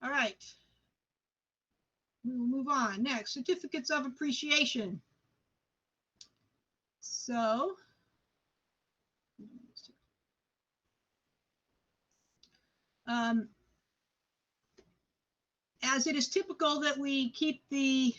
All right. We will move on. Next, certificates of appreciation. So, as it is typical that we keep the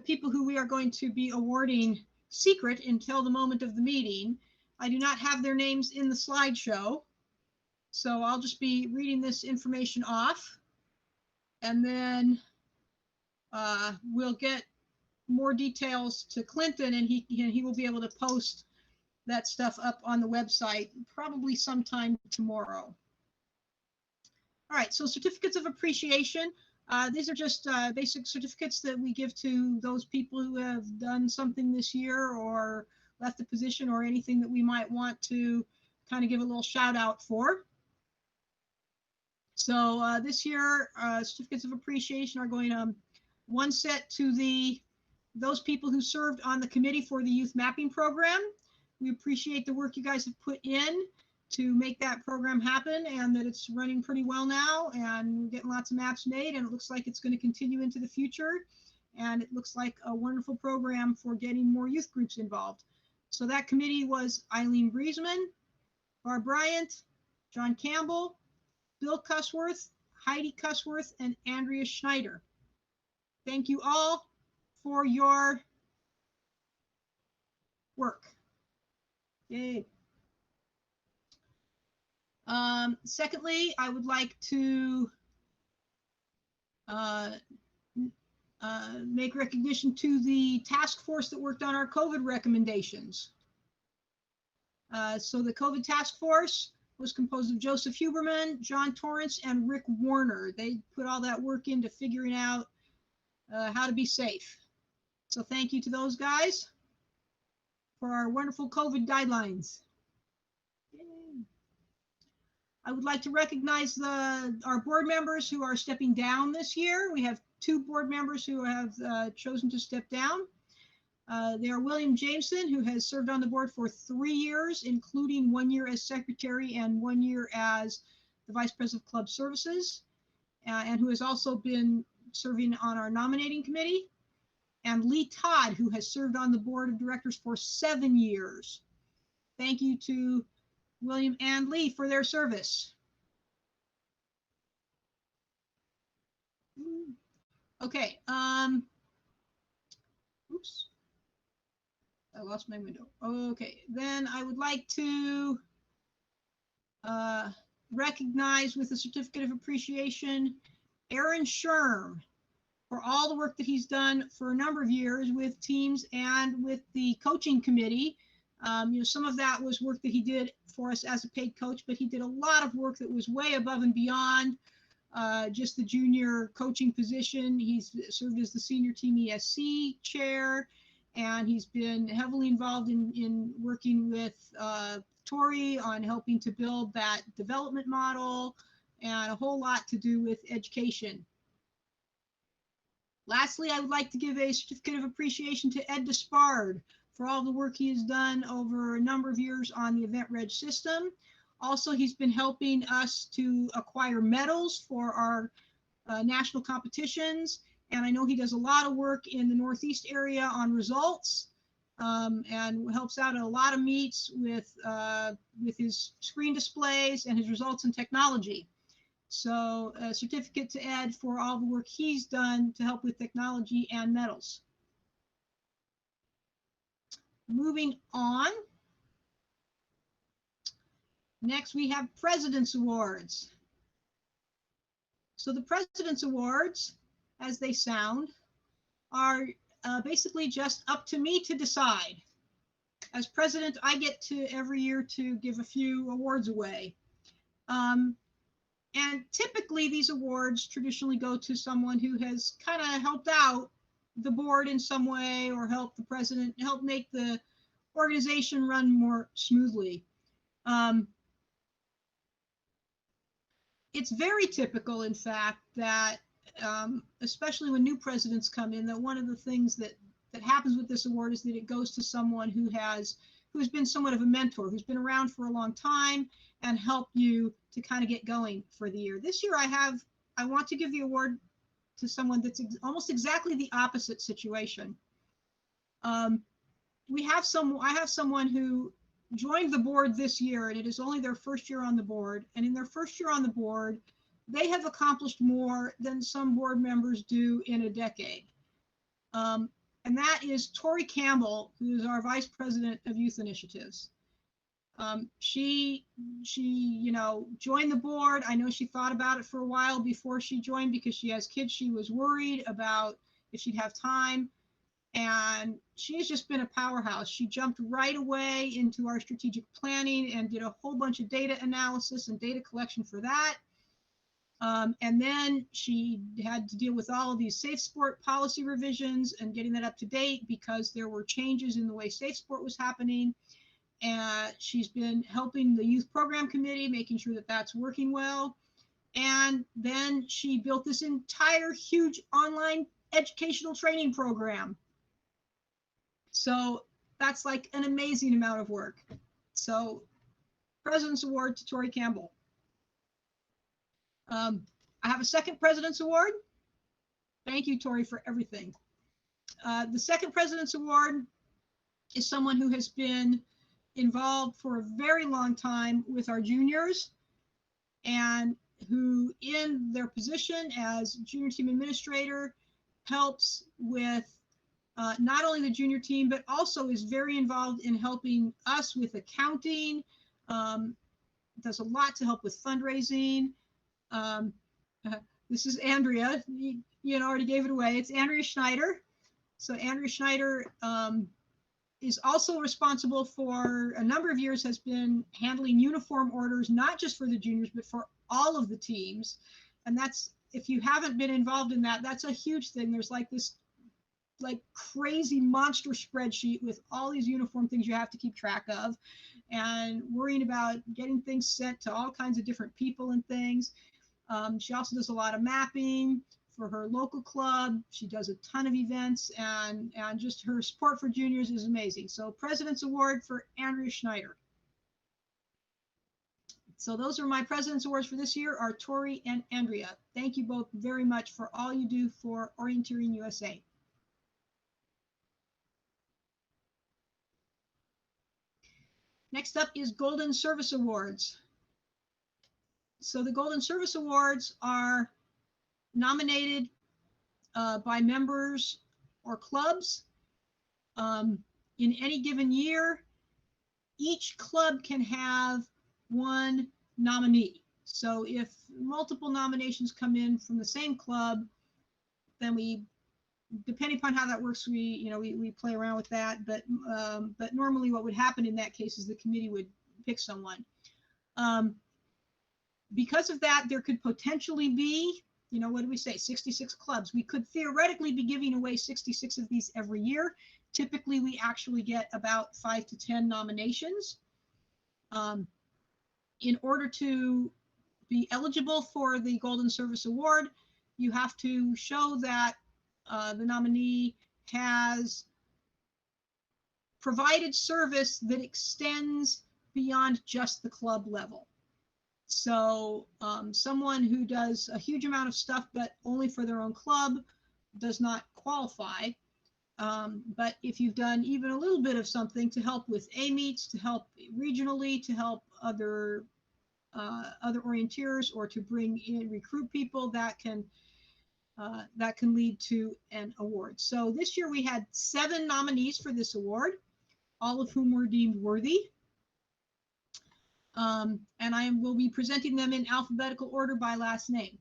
people who we are going to be awarding secret until the moment of the meeting, I do not have their names in the slideshow. So I'll just be reading this information off, and then we'll get more details to Clinton, and he will be able to post that stuff up on the website probably sometime tomorrow. All right, so certificates of appreciation. These are just basic certificates that we give to those people who have done something this year or left a position or anything that we might want to kind of give a little shout out for. So this year, certificates of appreciation are going one set to those people who served on the committee for the youth mapping program. We appreciate the work you guys have put in to make that program happen, and that it's running pretty well now, and we're getting lots of maps made, and it looks like it's going to continue into the future, and it looks like a wonderful program for getting more youth groups involved. So that committee was Eileen Briesman, Barb Bryant, John Campbell, Bill Cussworth, Heidi Cussworth, and Andrea Schneider. Thank you all for your work. Yay. Secondly, I would like to make recognition to the task force that worked on our COVID recommendations. So the COVID task force was composed of Joseph Huberman, John Torrance, and Rick Warner. They put all that work into figuring out how to be safe. So thank you to those guys for our wonderful COVID guidelines. Yay. I would like to recognize our board members who are stepping down this year. We have 2 board members who have chosen to step down. They are William Jameson, who has served on the board for 3 years, including 1 year as secretary and 1 year as the vice president of club services, and who has also been serving on our nominating committee. And Lee Todd, who has served on the board of directors for 7 years. Thank you to William and Lee for their service. Okay. Oops. I lost my window. Okay, then I would like to recognize with a certificate of appreciation Aaron Sherm for all the work that he's done for a number of years with teams and with the coaching committee. You know, some of that was work that he did for us as a paid coach, but he did a lot of work that was way above and beyond just the junior coaching position. He's served as the senior team ESC chair, and he's been heavily involved in working with Tori on helping to build that development model, and a whole lot to do with education. Lastly, I would like to give a certificate of appreciation to Ed Despard for all the work he has done over a number of years on the Event Reg system. Also, he's been helping us to acquire medals for our national competitions. And I know he does a lot of work in the Northeast area on results, and helps out at a lot of meets with his screen displays and his results in technology. So a certificate to Ed for all the work he's done to help with technology and medals. Moving on. Next, we have President's Awards. So the President's Awards, as they sound, are basically just up to me to decide. As president, I get to every year to give a few awards away. And typically these awards traditionally go to someone who has kind of helped out the board in some way, or helped the president, help make the organization run more smoothly. It's very typical, in fact, that especially when new presidents come in, that one of the things that happens with this award is that it goes to someone who has been somewhat of a mentor, who's been around for a long time and help you to kind of get going for the year. This year I want to give the award to someone that's almost exactly the opposite situation. I have someone who joined the board this year, and it is only their first year on the board. And in their first year on the board, they have accomplished more than some board members do in a decade. And that is Tori Campbell, who is our Vice President of Youth Initiatives. She joined the board. I know she thought about it for a while before she joined because she has kids. She was worried about if she'd have time. And she has just been a powerhouse. She jumped right away into our strategic planning and did a whole bunch of data analysis and data collection for that. And then she had to deal with all of these safe sport policy revisions and getting that up to date because there were changes in the way safe sport was happening. And she's been helping the youth program committee, making sure that that's working well. And then she built this entire huge online educational training program. So that's like an amazing amount of work. So President's Award to Tori Campbell. I have a second President's Award. Thank you, Tori, for everything. The second President's Award is someone who has been involved for a very long time with our juniors and who in their position as junior team administrator helps with not only the junior team, but also is very involved in helping us with accounting, does a lot to help with fundraising. This is Andrea, you already gave it away. It's Andrea Schneider. So Andrea Schneider is also responsible for a number of years, has been handling uniform orders, not just for the juniors, but for all of the teams. And that's, if you haven't been involved in that, that's a huge thing. There's like this crazy monster spreadsheet with all these uniform things you have to keep track of and worrying about getting things sent to all kinds of different people and things. She also does a lot of mapping for her local club. She does a ton of events and just her support for juniors is amazing. So President's Award for Andrea Schneider. So those are my President's Awards for this year, are Tori and Andrea. Thank you both very much for all you do for Orienteering USA. Next up is Golden Service Awards. So the Golden Service Awards are nominated by members or clubs in any given year. Each club can have one nominee. So if multiple nominations come in from the same club, then we, depending upon how that works, we play around with that. But normally what would happen in that case is the committee would pick someone. Because of that, there could potentially be, what do we say, 66 clubs. We could theoretically be giving away 66 of these every year. Typically, we actually get about 5 to 10 nominations. In order to be eligible for the Golden Service Award, you have to show that the nominee has provided service that extends beyond just the club level. So someone who does a huge amount of stuff, but only for their own club, does not qualify. But if you've done even a little bit of something to help with A-meets, to help regionally, to help other orienteers, or to bring in, recruit people, that can lead to an award. So this year we had 7 nominees for this award, all of whom were deemed worthy. And I will be presenting them in alphabetical order by last name.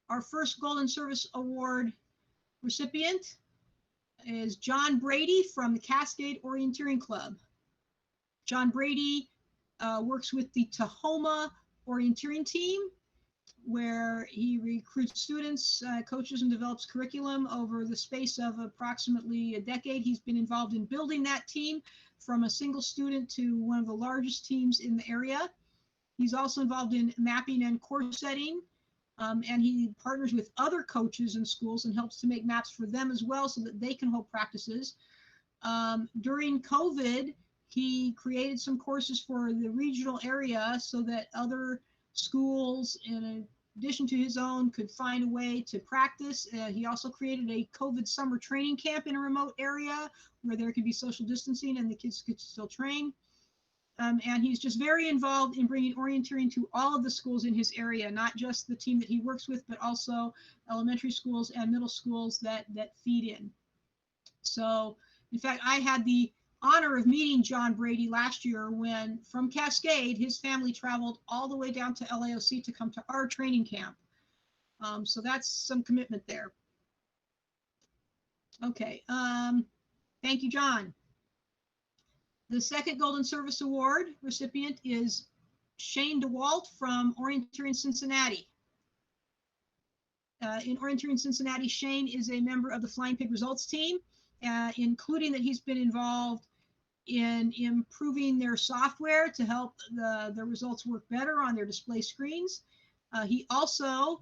Our first Golden Service Award recipient is John Brady from the Cascade Orienteering Club. John Brady works with the Tahoma Orienteering team, where he recruits students, coaches, and develops curriculum over the space of approximately a decade. He's been involved in building that team from a single student to one of the largest teams in the area. He's also involved in mapping and course setting, and he partners with other coaches and schools and helps to make maps for them as well so that they can hold practices. During COVID, He created some courses for the regional area so that other schools, in addition to his own, could find a way to practice. He also created a COVID summer training camp in a remote area where there could be social distancing and the kids could still train. And he's just very involved in bringing orienteering to all of the schools in his area, not just the team that he works with, but also elementary schools and middle schools that feed in. So, in fact, I had the honor of meeting John Brady last year when, from Cascade, his family traveled all the way down to LAOC to come to our training camp. So that's some commitment there. Okay, thank you, John. The second Golden Service Award recipient is Shane DeWalt from Orienteering Cincinnati. In Orienteering Cincinnati, Shane is a member of the Flying Pig Results team, including that he's been involved in improving their software to help the results work better on their display screens. He also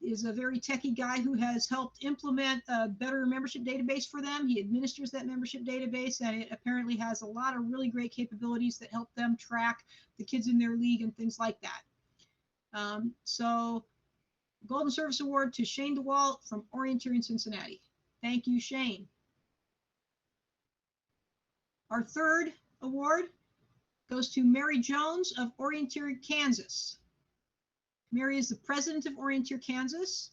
is a very techie guy who has helped implement a better membership database for them. He administers that membership database, and it apparently has a lot of really great capabilities that help them track the kids in their league and things like that. So Golden Service Award to Shane DeWalt from Orienteering Cincinnati. Thank you, Shane. Our third award goes to Mary Jones of Orienteering, Kansas. Mary is the president of Orienteer Kansas.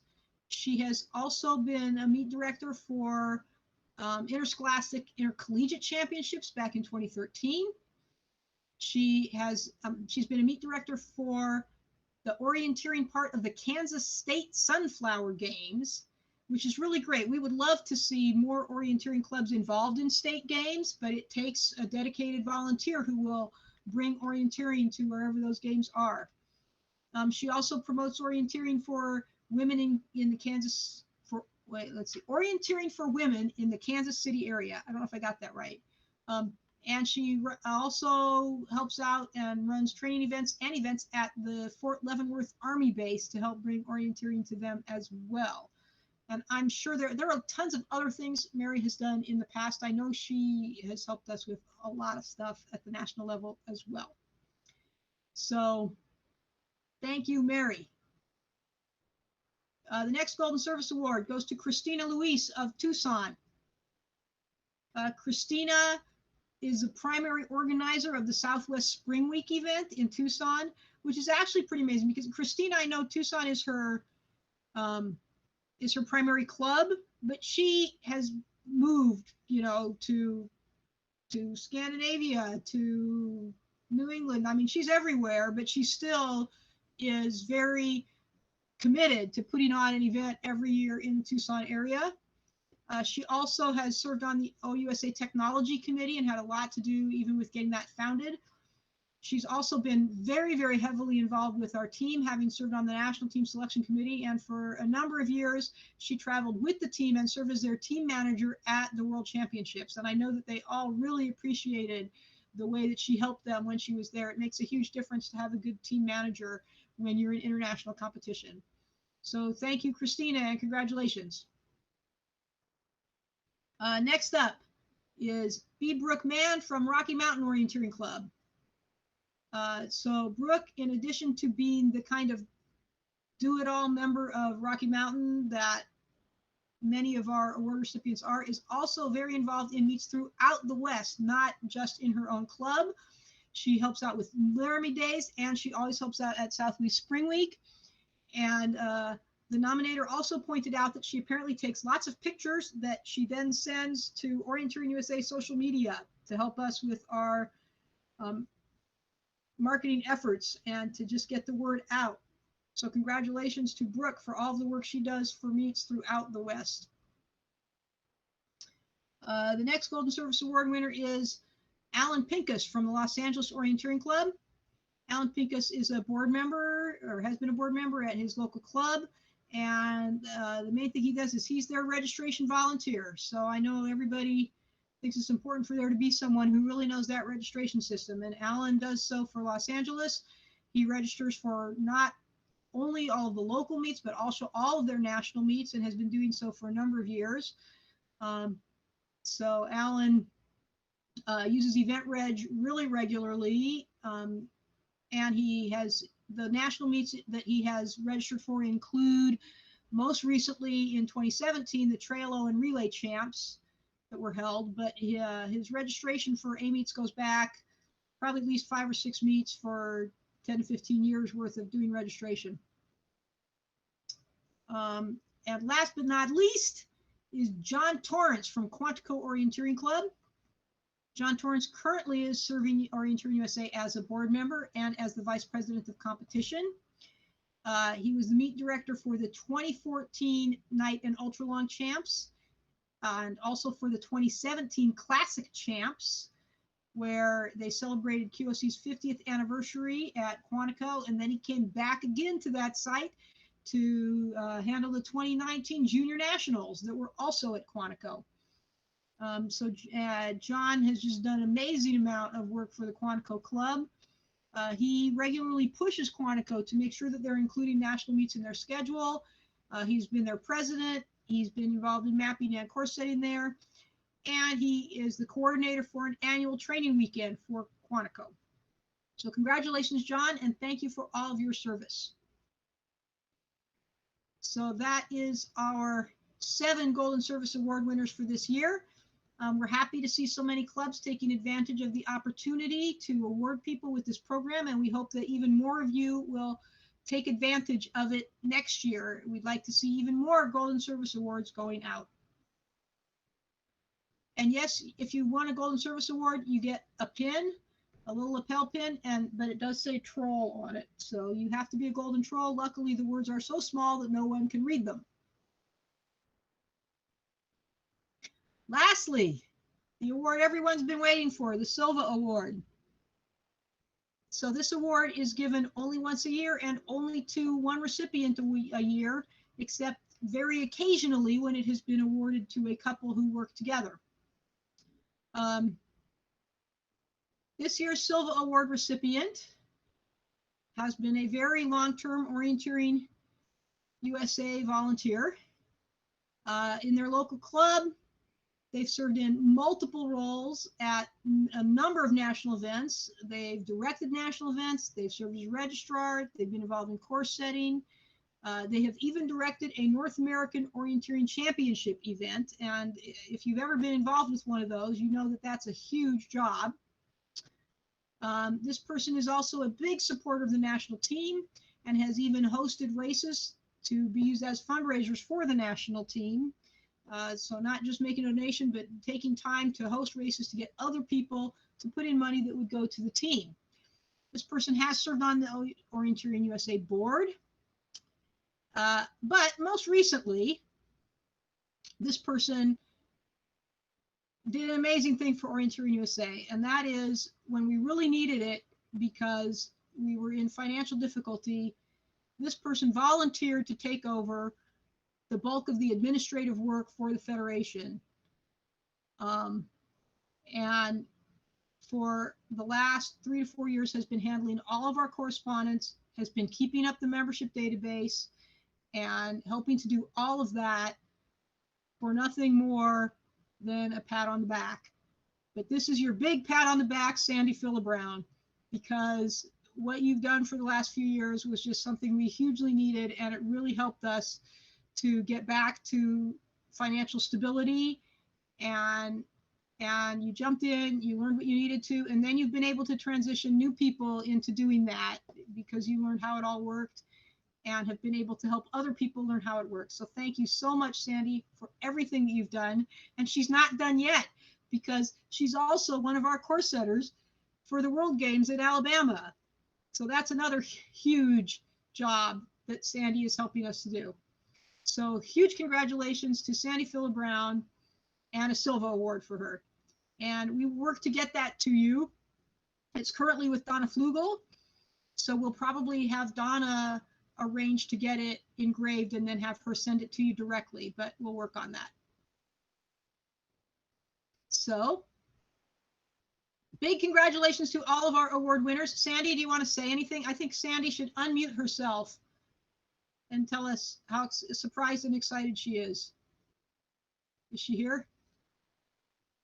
She has also been a meet director for interscholastic intercollegiate championships back in 2013. She's been a meet director for the orienteering part of the Kansas State Sunflower Games, which is really great. We would love to see more orienteering clubs involved in state games, but it takes a dedicated volunteer who will bring orienteering to wherever those games are. She also promotes orienteering for women in the Kansas, orienteering for women in the Kansas City area. I don't know if I got that right. And she also helps out and runs training events and events at the Fort Leavenworth Army Base to help bring orienteering to them as well. And I'm sure there are tons of other things Mary has done in the past. I know she has helped us with a lot of stuff at the national level as well. So thank you, Mary. The next Golden Service Award goes to Christina Luis of Tucson. Christina is the primary organizer of the Southwest Spring Week event in Tucson, which is actually pretty amazing because Christina, I know Tucson is her primary club, but she has moved, to Scandinavia, to New England. I mean, she's everywhere, but she still is very committed to putting on an event every year in the Tucson area. She also has served on the OUSA Technology Committee and had a lot to do even with getting that founded. She's also been very, very heavily involved with our team, having served on the National Team Selection Committee. And for a number of years, she traveled with the team and served as their team manager at the World Championships. And I know that they all really appreciated the way that she helped them when she was there. It makes a huge difference to have a good team manager when you're in international competition. So thank you, Christina, and congratulations. Next up is B. Brooke Mann from Rocky Mountain Orienteering Club. So Brooke, in addition to being the kind of do-it-all member of Rocky Mountain that many of our award recipients are, is also very involved in meets throughout the West, not just in her own club. She helps out with Laramie Days, and she always helps out at Southwest Spring Week. And the nominator also pointed out that she apparently takes lots of pictures that she then sends to Orienteering USA social media to help us with our marketing efforts and to just get the word out. So congratulations to Brooke for all the work she does for meets throughout the West. The next Golden Service Award winner is Alan Pincus from the Los Angeles Orienteering Club. Alan Pincus is a board member, or has been a board member at his local club. And the main thing he does is he's their registration volunteer. So I know everybody thinks it's important for there to be someone who really knows that registration system. And Alan does so for Los Angeles. He registers for not only all of the local meets, but also all of their national meets, and has been doing so for a number of years. So Alan uses EventReg really regularly, and he has the national meets that he has registered for include, most recently in 2017, the Trailo and Relay Champs that were held, but his registration for A-Meets goes back probably at least 5 or 6 meets for 10 to 15 years worth of doing registration. And last but not least is John Torrance from Quantico Orienteering Club. John Torrance currently is serving Orienteering USA as a board member and as the vice president of competition. He was the meet director for the 2014 Night and Ultra Long Champs, and also for the 2017 Classic Champs, where they celebrated QOC's 50th anniversary at Quantico, and then he came back again to that site to handle the 2019 Junior Nationals that were also at Quantico. So John has just done an amazing amount of work for the Quantico Club. He regularly pushes Quantico to make sure that they're including national meets in their schedule. He's been their president. He's been involved in mapping and course setting there. And he is the coordinator for an annual training weekend for Quantico. So congratulations, John, and thank you for all of your service. So that is our 7 Golden Service Award winners for this year. We're happy to see so many clubs taking advantage of the opportunity to award people with this program, and we hope that even more of you will take advantage of it next year. We'd like to see even more Golden Service Awards going out. And yes, if you won a Golden Service Award, you get a pin, a little lapel pin, but it does say troll on it. So you have to be a golden troll. Luckily, the words are so small that no one can read them. Lastly, the award everyone's been waiting for, the Silva Award. So this award is given only once a year and only to one recipient a year, except very occasionally when it has been awarded to a couple who work together. This year's Silva Award recipient has been a very long-term Orienteering USA volunteer. In their local club, they've served in multiple roles at a number of national events. They've directed national events. They've served as registrar. They've been involved in course setting. They have even directed a North American Orienteering Championship event. And if you've ever been involved with one of those, you know that that's a huge job. This person is also a big supporter of the national team and has even hosted races to be used as fundraisers for the national team. So not just making a donation, but taking time to host races to get other people to put in money that would go to the team. This person has served on the Orienteering USA board. But most recently, this person did an amazing thing for Orienteering USA, and that is when we really needed it because we were in financial difficulty, this person volunteered to take over the bulk of the administrative work for the Federation. And for the last 3 to 4 years has been handling all of our correspondence, has been keeping up the membership database, and helping to do all of that for nothing more than a pat on the back. But this is your big pat on the back, Sandy Philibrown, because what you've done for the last few years was just something we hugely needed, and it really helped us to get back to financial stability. And you jumped in, you learned what you needed to, and then you've been able to transition new people into doing that because you learned how it all worked and have been able to help other people learn how it works. So thank you so much, Sandy, for everything that you've done. And she's not done yet because she's also one of our course setters for the World Games in Alabama. So that's another huge job that Sandy is helping us to do. So huge congratulations to Sandy Philibrown and a Silva Award for her. And we work to get that to you. It's currently with Donna Flugel. So we'll probably have Donna arrange to get it engraved and then have her send it to you directly, but we'll work on that. So big congratulations to all of our award winners. Sandy, do you want to say anything? I think Sandy should unmute herself and tell us how surprised and excited she is. Is she here?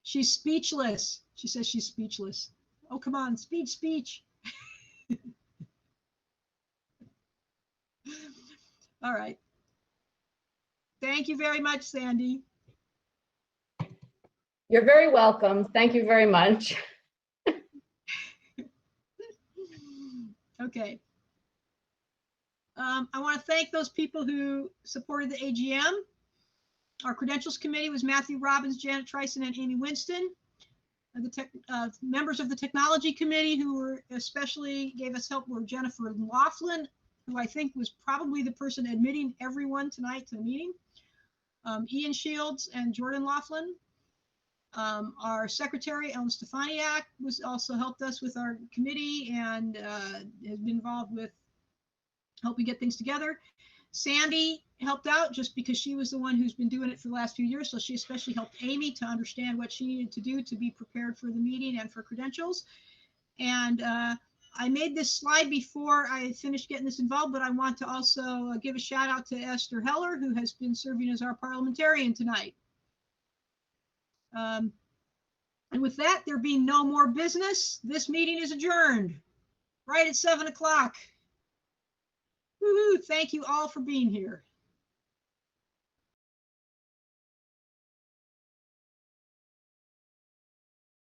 She's speechless. She says she's speechless. Oh, come on, speech. All right. Thank you very much, Sandy. You're very welcome. Thank you very much. Okay. I want to thank those people who supported the AGM. Our credentials committee was Matthew Robbins, Janet Trison, and Amy Winston. The members of the technology committee who were especially gave us help were Jennifer Laughlin, who I think was probably the person admitting everyone tonight to the meeting, Ian Shields and Jordan Laughlin. Our secretary, Ellen Stefaniak, was also helped us with our committee and has been involved with helping get things together. Sandy helped out just because she was the one who's been doing it for the last few years. So she especially helped Amy to understand what she needed to do to be prepared for the meeting and for credentials. And I made this slide before I finished getting this involved, but I want to also give a shout out to Esther Heller, who has been serving as our parliamentarian tonight. And with that, there being no more business, this meeting is adjourned right at 7 o'clock. Woohoo! Thank you all for being here.